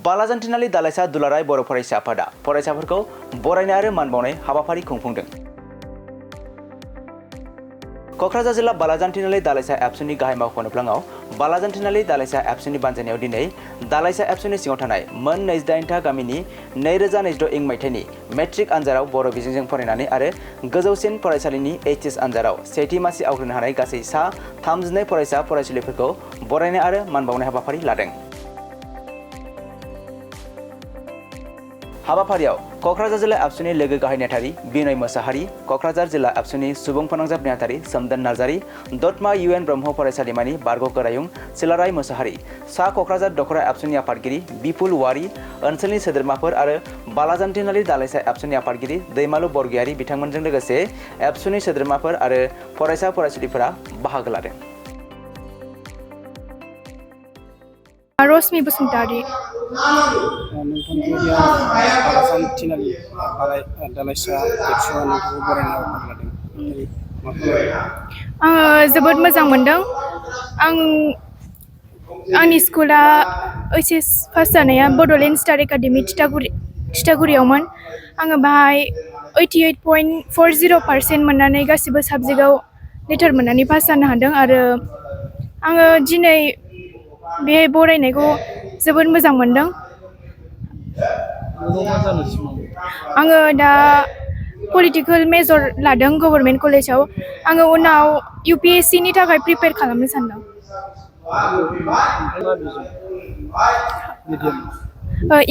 बालाजान्थिनालि दालाइसा दुलाराय बर' फरायसा आफादा फरायसाफोरखौ बरायनाय आरो मान बावनाय हाबाफारि खुंफुंदों। क'क्राझार जिल्ला बालाजान्थिनालि दालाइसा एबसुनि गाहाय मावख'नुफ्लाङाव बालाजान्थिनालि दालाइसा एबसुनि बानजायनायाव दिनै दालाइसा एबसुनि सिङाव थानाय मोन 28टा गामिनि 2026 इं मायथाइनि मेट्रिक आनजादाव बर' बिजोंजों फरायनानै आरो गोजौसिन फरायसालिनि HS आनजादाव सेथि मासि आवग्रिनो हानाय गासै सा 32 फरायसा फरायसुलिफोरखौ बरायनाय आरो मान बावनाय हाबाफारि लादों। हाबाफारियाव क'क्राझार जिल्ला एबसुनि लोगो गाहाय नेहाथारि बिनय मोसाहारि, क'क्राझार जिल्ला एबसुनि सुबुं फोनांजाब नेहाथारि सोमदोन नार्जारि, दतमा UN ब्रह्म फरायसालिमानि बारग' गोरायुं सिलाराय मोसाहारि, सा क'क्राझार दखरा एबसुनि आफादगिरि बिपुल वारि, ओनसोलनि सोद्रोमाफोर आरो बालाजान्थिनालि दालाइसा एबसुनि आफादगिरि दैमालु बरगयारि बिथांमोनजों लोगोसे एबसुनि सोद्रोमाफोर आरो फरायसा फरायसुलिफोरा बाहागो लादों। रश्मि बसुमतारी। नोंथांखौ बालाजान्थिनालि दालाइसा एबसुआ नोंथांखौ बरायनाय हाबाफारि लादों। आङो जोबोद मोजां मोनदों। आंनि स्कुला HS पास जानाया बड'लेण्ड स्टार एकाडेमि थिथागुरियावमोन। आङो बाहाय 88.40% मोननानै गासिबो साबजेक्टआव लेटार मोननानै पास जानो हादों आरो आङो दिनै बे बरायनायखौ जोबोद मोजां मोनदों। आङो दा पलिटिकेल मेजर लादों गभर्नमेन्ट कलेजाव। आङो उनाव UPSC नि थाखाय प्रिपेयार खालामनो सानदों।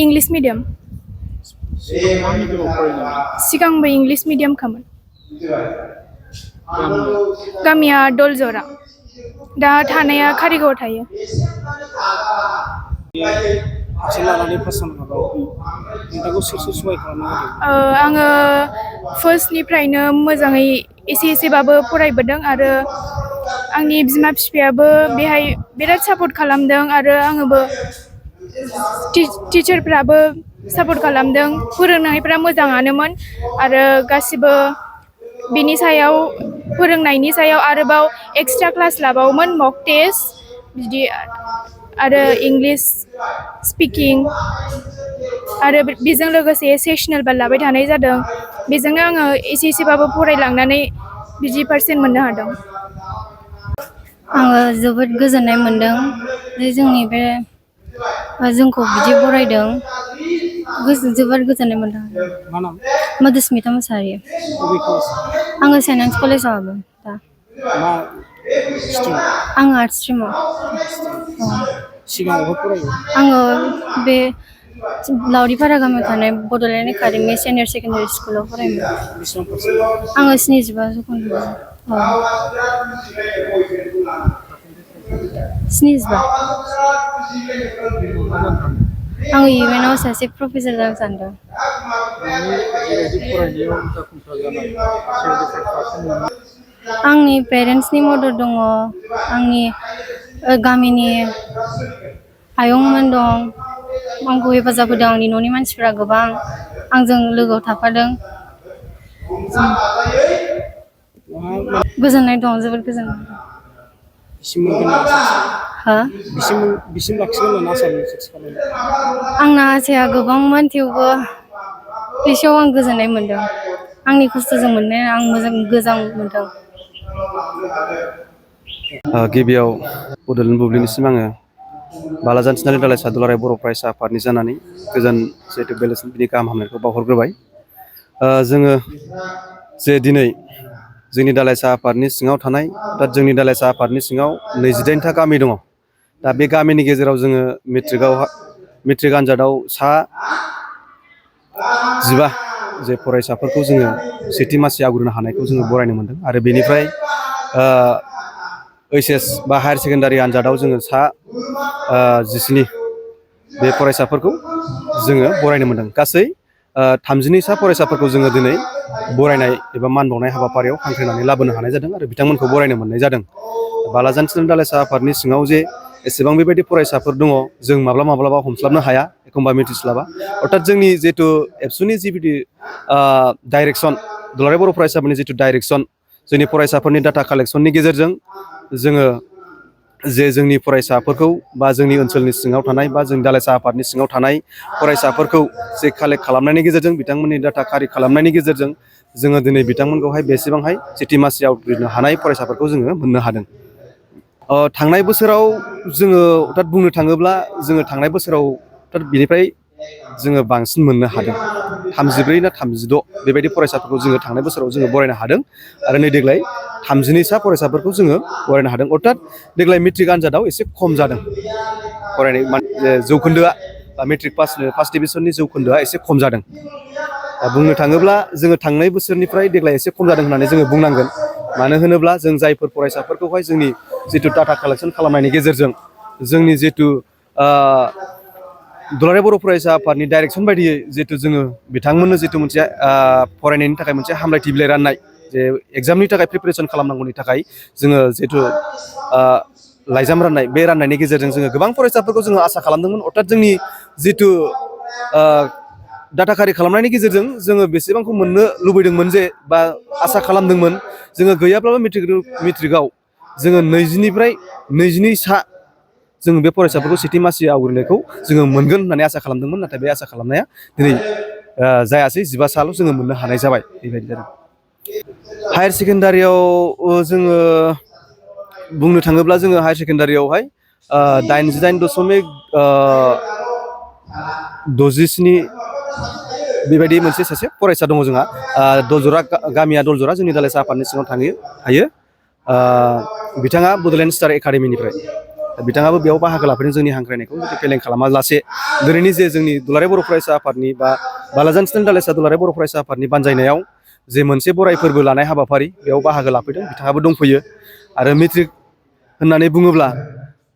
English medium. सिगांबो इंलिश मिडियामखामोन। गामिया दलजरा। दा थानाया कारिगावआव थायो। आङो फार्स्टनिफ्रायनो मोजाङै एसेबाबो फरायबोदों आरो आंनि बिमा बिफायाबो बेहाय बिराद सापर्ट खालामदों आरो आङोबो टिचारफ्राबो सापर्ट खालामदों। फोरोंनायफ्रा मोजाङानोमोन आरो गासिबो बिनि सायाव फोरोंनायनि सायाव आरोबाव एक्सट्रा क्लास लाबावोमोन मक टेस्ट बिदि आरो इंलिश स्पिकिं आरो बेजों लोगोसे सेसनेलबो लाबाय थानाय जादों। बेजोंनो आङो एसेबाबो फरायलांनानै बिदि पारसेन्ट मोननो हादों। आङो जोबोद गोजोननाय मोनदों जे जोंनि बे जोंखौ बिदि बरायदों। जोबोद गोजोननाय मोनदों। मधुस्मिता मुसाहारि। आङो सेन्ट आन्स कलेजाव हाबो दा। आङो आर्टस स्ट्रिमाव। आङो बे लावरिपारा गामियाव थानाय बड'लेण्ड एकाडेमि सिनियर सेकेन्डारि स्कुलाव फरायोमोन। आङो 75 जौखोन्दो। 75। आङो इयुनाव सासे प्रफेसार जानो सानदों। आंनि पेरेन्टसनि मदद दङ। आंनि गामिनि आयंमोन दं। आंखौ हेफाजाब होदों। आंनि न'नि मानसिफोरा गोबां आंजों लोगोआव थाफादों। गोजोननाय दं। जोबोद गोजोननाय दं। आंना आसाया गोबांमोन थेवबो बेसेयाव आं गोजोननाय मोनदों। आंनि खस्थ'जों मोननाय आं मोजां मोनदों। गिबियाव बड'लेण्ड बुब्लिनिसिम आङो बालाजान्थिनालि दालाइसा दुलाराय बर' फरायसा आफादनि जानानै गोजोन जिहेतु बेलासिनि गाहाम हामलायनायखौ बावहरग्रोबाय। जोङो जे दिनै जोंनि दालाइसा आफादनि सिङाव थानाय जोंनि दालाइसा आफादनि सिङाव 28टा गामि दङ। दा बे गामिनि गेजेराव जोङो मेट्रिक आनजादाव सा 15 जे फरायसाफोरखौ जोङो सेथि मासि आवग्रिनो हानायखौ जोङो बरायनो मोनदों आरो बेनिफ्राय HS बा हायार सेकेन्डारि आनजादाव जोङो सा 19 बे फरायसाफोरखौ जोङो बरायनो मोनदों। गासै 32 सा फरायसाफोरखौ जोङो दिनै बरायनाय एबा मान बावनाय हाबाफारियाव हांख्रायनानै लाबोनो हानाय जादों आरो बिथांमोनखौ बरायनो मोननाय जादों। बालाजान्थिनालि दालाइसा आफादनि सिङाव जे एसेबां बेबायदि फरायसाफोर दङ जों माब्लाबा हमस्लाबनो हाया, एखमबा मिथिस्लाबा। अर्थात जोंनि जितु एबसुनि जिबायदि डाइरेक्सन दुलाराय बर' फरायसाफोरनि जितु डाइरेक्सन जोंनि फरायसाफोरनि डाटा कालेक्सननि गेजेरजों जोङो जे जोंनि फरायसाफोरखौ बा जोंनि ओनसोलनि सिङाव थानाय बा जोंनि दालाइसा आफादनि सिङाव थानाय फरायसाफोरखौ जे कालेक्ट खालामनायनि गेजेरजों बिथांमोननि डाटा कारि खालामनायनि गेजेरजों जोङो दिनै बिथांमोनखौहाय बेसेबांहाय सिटि मासि आवग्रिनो हानाय फरायसाफोरखौ जोङो मोननो हादों। थांनाय बोसोराव जोङो अर्थात बुंनो थाङोब्ला जोङो थांनाय बोसोराव अर्थात बिनिफ्राय जोङो बांसिन मोननो हादों। 34 ना 36 बेबायदि फरायसाफोरखौ जोङो थांनाय बोसोराव जोङो बरायनो हादों आरो नै देग्लाय 32 फरायसाफोरखौ जोङो बरायनो हादों। अर्थात देग्लाय मेट्रिक आनजादाव एसे खम जादों फरायनाय जौखोन्दोआ मेट्रिक फार्स्ट डिभिजननि जौखोन्दोआ एसे खम जादों। बुंनो थाङोब्ला जोङो थांनाय बोसोरनिफ्राय देग्लाय एसे खम जादों होननानै जोङो बुंनांगोन। मानो होनोब्ला जों जायफोर फरायसाफोरखौहाय जोंनि जिथु डाटा कालेक्सन खालामनायनि गेजेरजों जोंनि जिथु दुलाराय बर' फरायसा आफादनि डाइरेक्सन बायदियै जितु जोङो बिथांमोननो जितु मोनसे फरायनायनि थाखाय मोनसे हामलायथि बिलाइ राननाय जे एग्जामनि थाखाय प्रिपेरेसन खालामनांगौनि थाखाय जोङो जितु लाइजाम राननाय बे राननायनि गेजेरजों जोङो गोबां फरायसाफोरखौ जोङो आसा खालामदोंमोन। अर्थात जोंनि जितु डाटा कारि खालामनायनि गेजेरजों जोङो बेसेबांखौ मोननो लुबैदोंमोन जे बा आसा खालामदोंमोन जोङो गैयाब्लाबो मेट्रिकआव जोङो 20निफ्राय 22 जोङो बे फरायसाफोरखौ सिटि मासि आवग्रिनायखौ जोङो मोनगोन होननानै आसा खालामदोंमोन। नाथाय बे आसा खालामनाया दिनै जायासै 15 जोङो मोननो हानाय जाबाय बेबायदि जादों। हायार सेकेन्डारियाव जोङो बुंनो थाङोब्ला जोङो हायार सेकेन्डारियावहाय 88.67 बेबायदि मोनसे सासे फरायसा दङ जोंहा। दलजरा गामिया दलजरा जोंनि दालाइसा आफादनि सिङाव थायो। बिथाङा बड'लेण्ड स्टार एकाडेमिनिफ्राय बिथाङाबो बेयाव बाहागो लाफैदों जोंनि हांख्रायनायखौ फेलें खालामालासे दिनैनि जे जोंनि दुलाराय बर' फरायसा आफादनि बा बालाजान स्टेन दालाइसा दुलाराय बर' फरायसा आफादनि बानजायनायाव जे मोनसे बराय फोरबो लानाय हाबाफारि बेयाव बाहागो लाफैदों बिथाङाबो दंफैयो। आरो मेट्रिक होननानै बुङोब्ला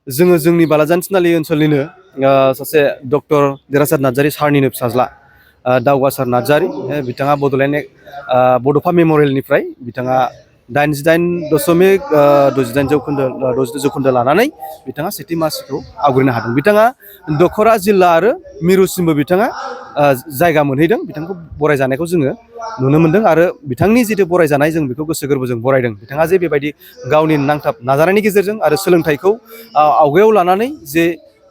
जोङो जोंनि बालाजान थिनालि ओनसोलनिनो सासे डक्टर देरहासात नार्जारी सारनिनो फिसाज्ला दावगासार नार्जारी बिथाङा बड'फा मेम'रियेलनिफ्राय बिथाङा 88.68 जौखोन्दो लानानै बिथाङा सेथि मासिखौ आवग्रिनो हादों। बिथाङा दखरा जिल्ला आरो मिरुसिमबो बिथाङा जायगा मोनहैदों। बिथांखौ बरायजानायखौ जोङो नुनो मोनदों आरो बिथांनि जिथु बरायजानाय जों बेखौ गोसो गोरबोजों बरायदों। बिथाङा जे बेबायदि गावनि नांथाब नाजानायनि गेजेरजों आरो सोलोंथाइखौ आवगायाव लानानै जे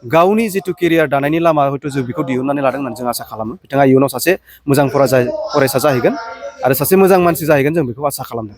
गावनि जिथु केरियार दानायनि लामा हयथ' जों बेखौ दिहुननानै लादों होननानै जों आसा खालामो। बिथाङा इयुनाव सासे मोजां फरायसा जाहैगोन आरो सासे मोजां मानसि जाहैगोन जों बेखौ आसा खालामदों।